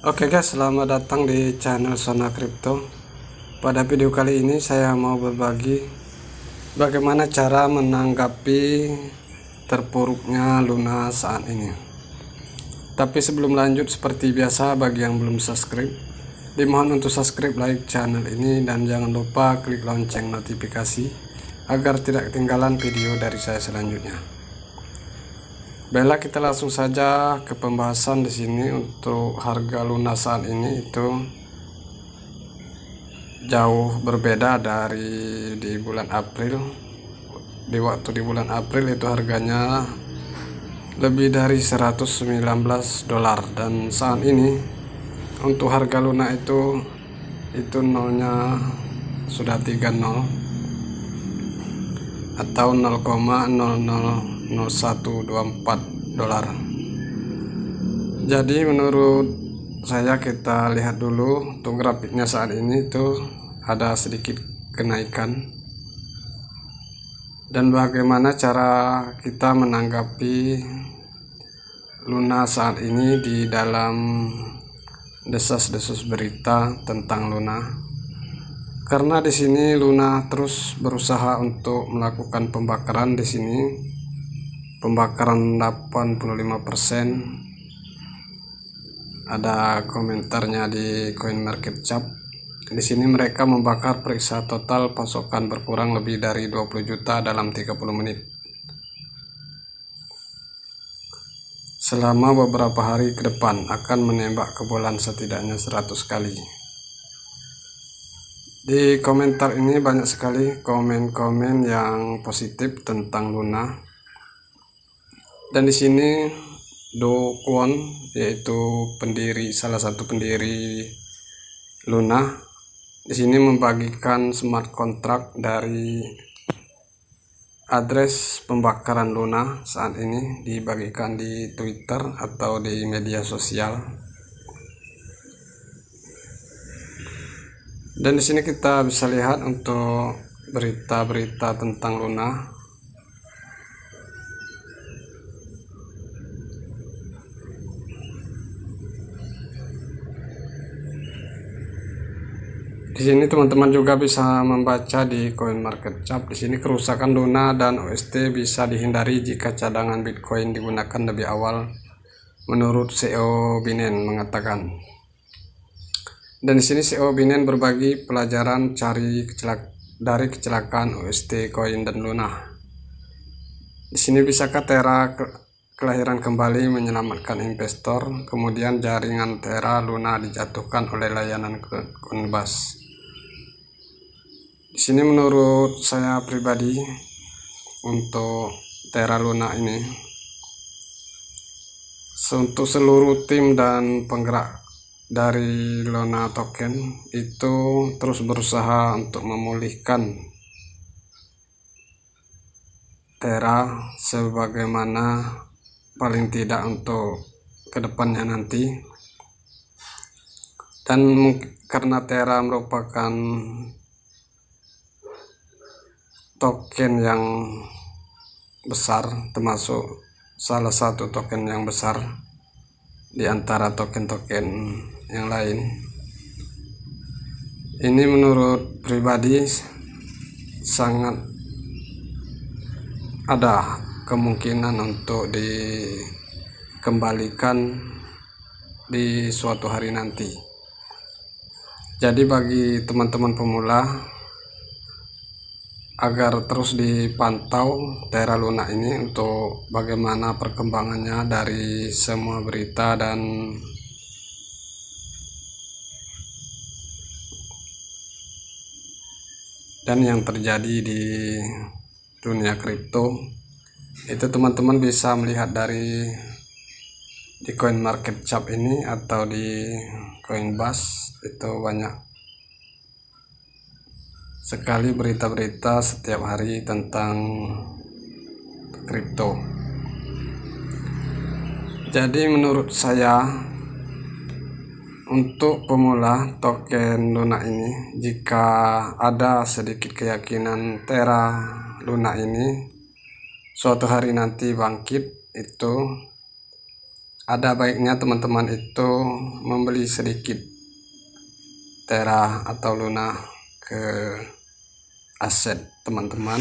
Oke guys, selamat datang di channel Sona Crypto. Pada video kali ini saya mau berbagi bagaimana cara menanggapi terpuruknya Luna saat ini. Tapi sebelum lanjut, seperti biasa, bagi yang belum subscribe, dimohon untuk subscribe, like channel ini, dan jangan lupa klik lonceng notifikasi agar tidak ketinggalan video dari saya selanjutnya. Baiklah, kita langsung saja ke pembahasan di sini. Untuk harga Luna saat ini itu jauh berbeda dari di bulan April. Di bulan April itu harganya lebih dari 119 dolar, dan saat ini untuk harga Luna itu nolnya sudah 30 atau 0,000124 dolar. Jadi menurut saya, kita lihat dulu untuk grafiknya. Saat ini itu ada sedikit kenaikan, dan bagaimana cara kita menanggapi Luna saat ini di dalam desas-desus berita tentang Luna. Karena di sini Luna terus berusaha untuk melakukan pembakaran di sini, pembakaran 85%. Ada komentarnya di CoinMarketCap. Di sini mereka membakar periksa total pasokan berkurang lebih dari 20 juta dalam 30 menit. Selama beberapa hari ke depan akan menembak ke bulan setidaknya 100 kali. Di komentar ini banyak sekali komen-komen yang positif tentang Luna. Dan di sini Do Kwon, yaitu salah satu pendiri Luna, di sini membagikan smart contract dari address pembakaran Luna saat ini, dibagikan di Twitter atau di media sosial. Dan di sini kita bisa lihat untuk berita-berita tentang Luna. Di sini teman-teman juga bisa membaca di CoinMarketCap. Di sini kerusakan Luna dan UST bisa dihindari jika cadangan Bitcoin digunakan lebih awal, menurut CEO Binance mengatakan. Dan di sini CEO Binance berbagi pelajaran dari kecelakaan UST Coin dan Luna. Di sini bisakah Terra kelahiran kembali menyelamatkan investor? Kemudian jaringan Terra Luna dijatuhkan oleh layanan Coinbase. Di sini menurut saya pribadi, untuk Terra Luna ini, untuk seluruh tim dan penggerak dari Luna Token itu terus berusaha untuk memulihkan Terra sebagaimana paling tidak untuk kedepannya nanti. Dan karena Terra merupakan token yang besar, termasuk salah satu token yang besar di antara token-token yang lain, ini menurut pribadi sangat ada kemungkinan untuk dikembalikan di suatu hari nanti. Jadi bagi teman-teman pemula, agar terus dipantau Terra Luna ini untuk bagaimana perkembangannya dari semua berita dan yang terjadi di dunia kripto. Itu teman-teman bisa melihat di CoinMarketCap ini atau di Coinbase. Itu banyak sekali berita-berita setiap hari tentang kripto. Jadi menurut saya, untuk pemula token Luna ini, jika ada sedikit keyakinan Terra Luna ini suatu hari nanti bangkit, itu ada baiknya teman-teman itu membeli sedikit Terra atau Luna ke aset teman-teman,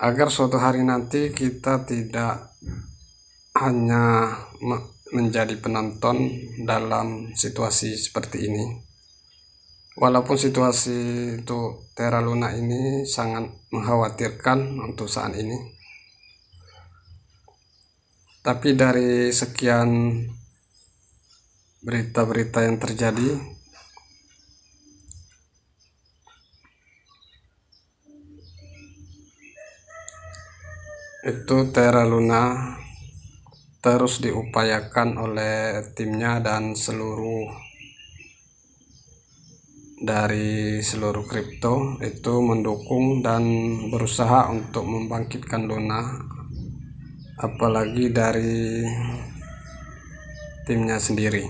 agar suatu hari nanti kita tidak hanya menjadi penonton dalam situasi seperti ini. Walaupun situasi untuk Terra Luna ini sangat mengkhawatirkan untuk saat ini, tapi dari sekian berita-berita yang terjadi, itu Terra Luna terus diupayakan oleh timnya dan dari seluruh kripto itu mendukung dan berusaha untuk membangkitkan Luna, apalagi dari timnya sendiri.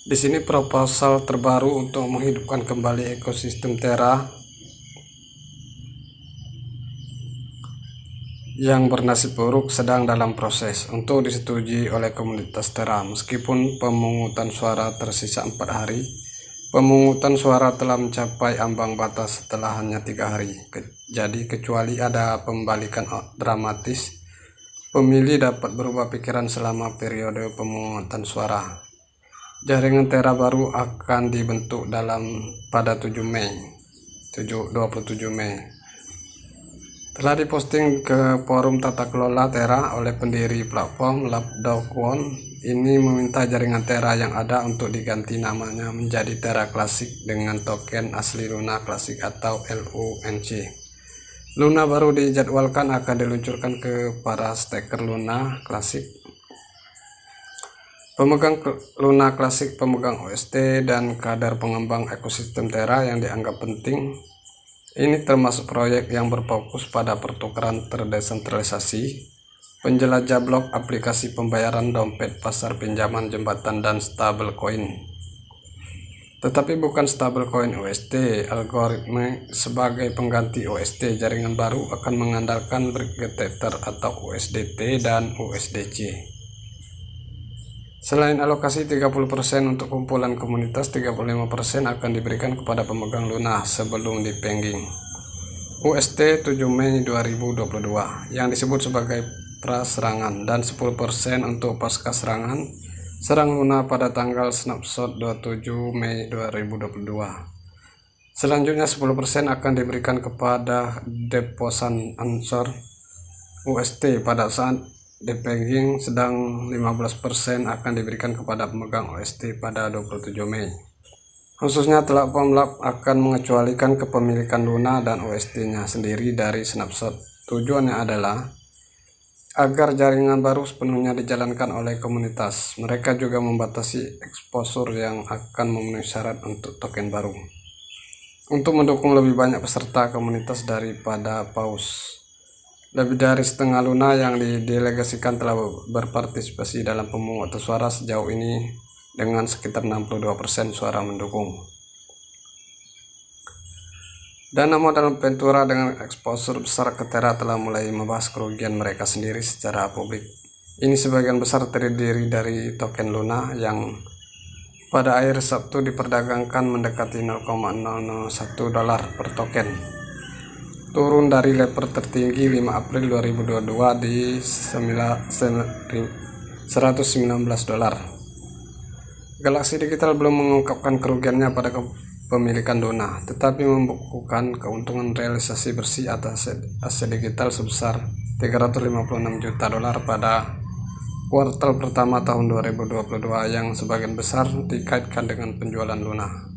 Di sini proposal terbaru untuk menghidupkan kembali ekosistem Terra yang bernasib buruk sedang dalam proses untuk disetujui oleh komunitas Terra. Meskipun pemungutan suara tersisa 4 hari, pemungutan suara telah mencapai ambang batas setelah hanya 3 hari. Jadi kecuali ada pembalikan dramatis, pemilih dapat berubah pikiran selama periode pemungutan suara. Jaringan Terra baru akan dibentuk pada 27 Mei. Telah diposting ke forum tata kelola Terra oleh pendiri platform Lab.Kwon. Ini meminta jaringan Terra yang ada untuk diganti namanya menjadi Terra Classic dengan token asli Luna Classic atau LUNC. Luna baru dijadwalkan akan diluncurkan ke para staker Luna Classic. Pemegang Luna Classic, pemegang OST, dan kader pengembang ekosistem Terra yang dianggap penting. Ini termasuk proyek yang berfokus pada pertukaran terdesentralisasi, penjelajah blok, aplikasi pembayaran, dompet, pasar pinjaman, jembatan, dan stablecoin. Tetapi bukan stablecoin UST. Algoritma sebagai pengganti UST, jaringan baru akan mengandalkan Bridge Tether atau USDT dan USDC. Selain alokasi 30% untuk kumpulan komunitas, 35% akan diberikan kepada pemegang Luna sebelum dipegging. UST 7 Mei 2022 yang disebut sebagai praserangan, dan 10% untuk pasca serangan serang Luna pada tanggal snapshot 27 Mei 2022. Selanjutnya 10% akan diberikan kepada deposan Ansor UST pada saat depegging, sedang 15% akan diberikan kepada pemegang OST pada 27 Mei. Khususnya platform Lab akan mengecualikan kepemilikan Luna dan OST-nya sendiri dari snapshot. Tujuannya adalah agar jaringan baru sepenuhnya dijalankan oleh komunitas. Mereka juga membatasi exposure yang akan memenuhi syarat untuk token baru, untuk mendukung lebih banyak peserta komunitas daripada paus. Lebih dari setengah Luna yang didelegasikan telah berpartisipasi dalam pemungutan suara sejauh ini dengan sekitar 62% suara mendukung. Dana modal Ventura dengan exposure besar ke Terra telah mulai membahas kerugian mereka sendiri secara publik. Ini sebagian besar terdiri dari token Luna yang pada akhir Sabtu diperdagangkan mendekati $0,001 per token, turun dari level tertinggi 5 April 2022 di $119. Galaxy Digital belum mengungkapkan kerugiannya pada kepemilikan Luna, tetapi membukukan keuntungan realisasi bersih atas aset digital sebesar $356 juta pada kuartal pertama tahun 2022, yang sebagian besar dikaitkan dengan penjualan Luna.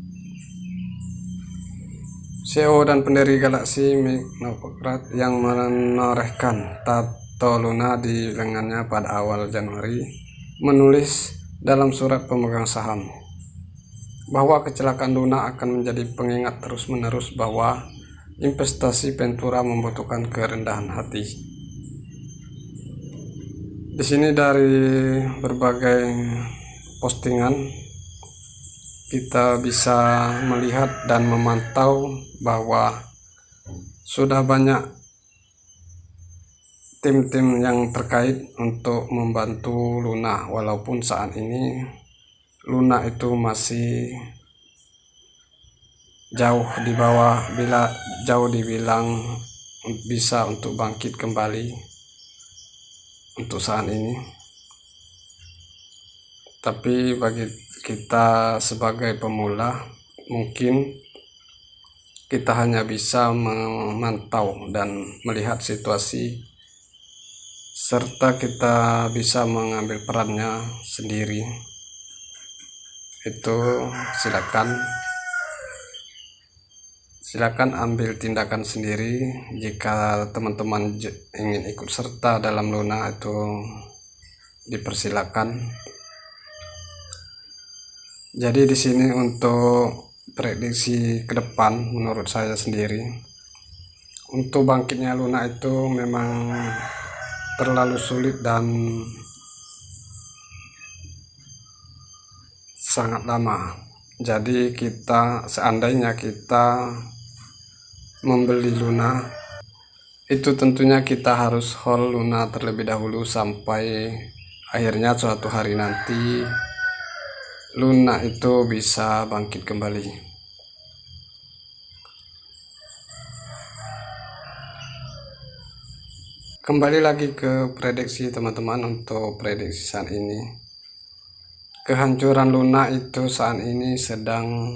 CEO dan pendiri Galaxy, Mike Novogratz, yang menorehkan tato Luna di lengannya pada awal Januari, menulis dalam surat pemegang saham bahwa kecelakaan Luna akan menjadi pengingat terus-menerus bahwa investasi Ventura membutuhkan kerendahan hati. Di sini dari berbagai postingan kita bisa melihat dan memantau bahwa Sudah banyak tim-tim yang terkait untuk membantu Luna, walaupun saat ini Luna itu masih jauh di bawah, bila jauh dibilang bisa untuk bangkit kembali untuk saat ini. Tapi bagi kita sebagai pemula, mungkin kita hanya bisa memantau dan melihat situasi, serta kita bisa mengambil perannya sendiri. Itu silakan ambil tindakan sendiri. Jika teman-teman ingin ikut serta dalam Luna, itu dipersilakan. Jadi di sini untuk prediksi ke depan, menurut saya sendiri, untuk bangkitnya Luna itu memang terlalu sulit dan sangat lama. Jadi seandainya kita membeli Luna, itu tentunya kita harus hold Luna terlebih dahulu sampai akhirnya suatu hari nanti Luna itu bisa bangkit kembali. Kembali lagi ke prediksi teman-teman. Untuk prediksi saat ini, kehancuran Luna itu saat ini sedang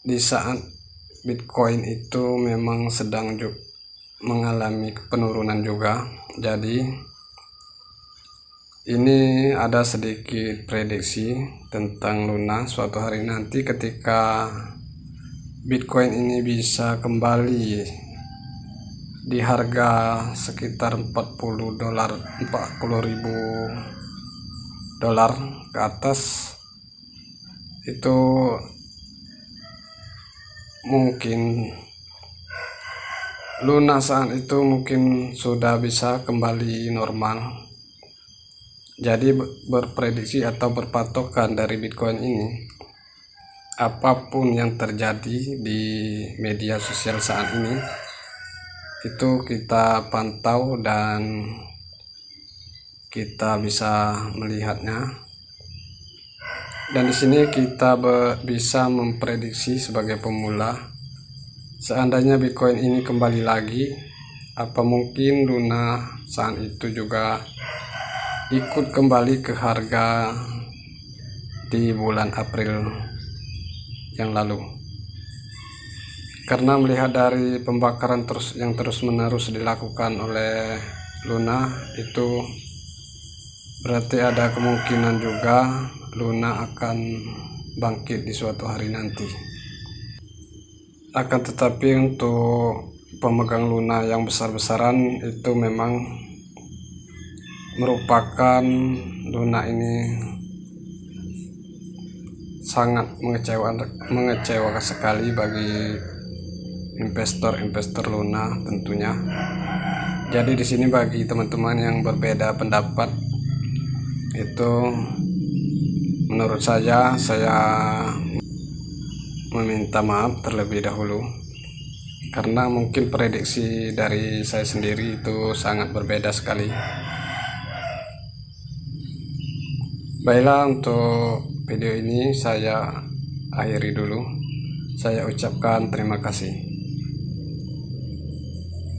di saat Bitcoin itu memang sedang mengalami penurunan juga. Jadi ini ada sedikit prediksi tentang Luna suatu hari nanti ketika Bitcoin ini bisa kembali di harga sekitar 40.000 dolar ke atas. Itu mungkin Luna saat itu mungkin sudah bisa kembali normal. Jadi berprediksi atau berpatokan dari Bitcoin ini, apapun yang terjadi di media sosial saat ini, itu kita pantau dan kita bisa melihatnya. Dan di sini kita bisa memprediksi sebagai pemula, seandainya Bitcoin ini kembali lagi, apa mungkin Luna saat itu juga ikut kembali ke harga di bulan April yang lalu. Karena melihat dari pembakaran yang terus-menerus dilakukan oleh Luna, itu berarti ada kemungkinan juga Luna akan bangkit di suatu hari nanti. Akan tetapi untuk pemegang Luna yang besar-besaran itu memang merupakan Luna ini sangat mengecewakan sekali bagi investor Luna tentunya. Jadi di sini bagi teman-teman yang berbeda pendapat, itu menurut saya meminta maaf terlebih dahulu, karena mungkin prediksi dari saya sendiri itu sangat berbeda sekali. Baiklah, untuk video ini saya akhiri dulu. Saya ucapkan terima kasih.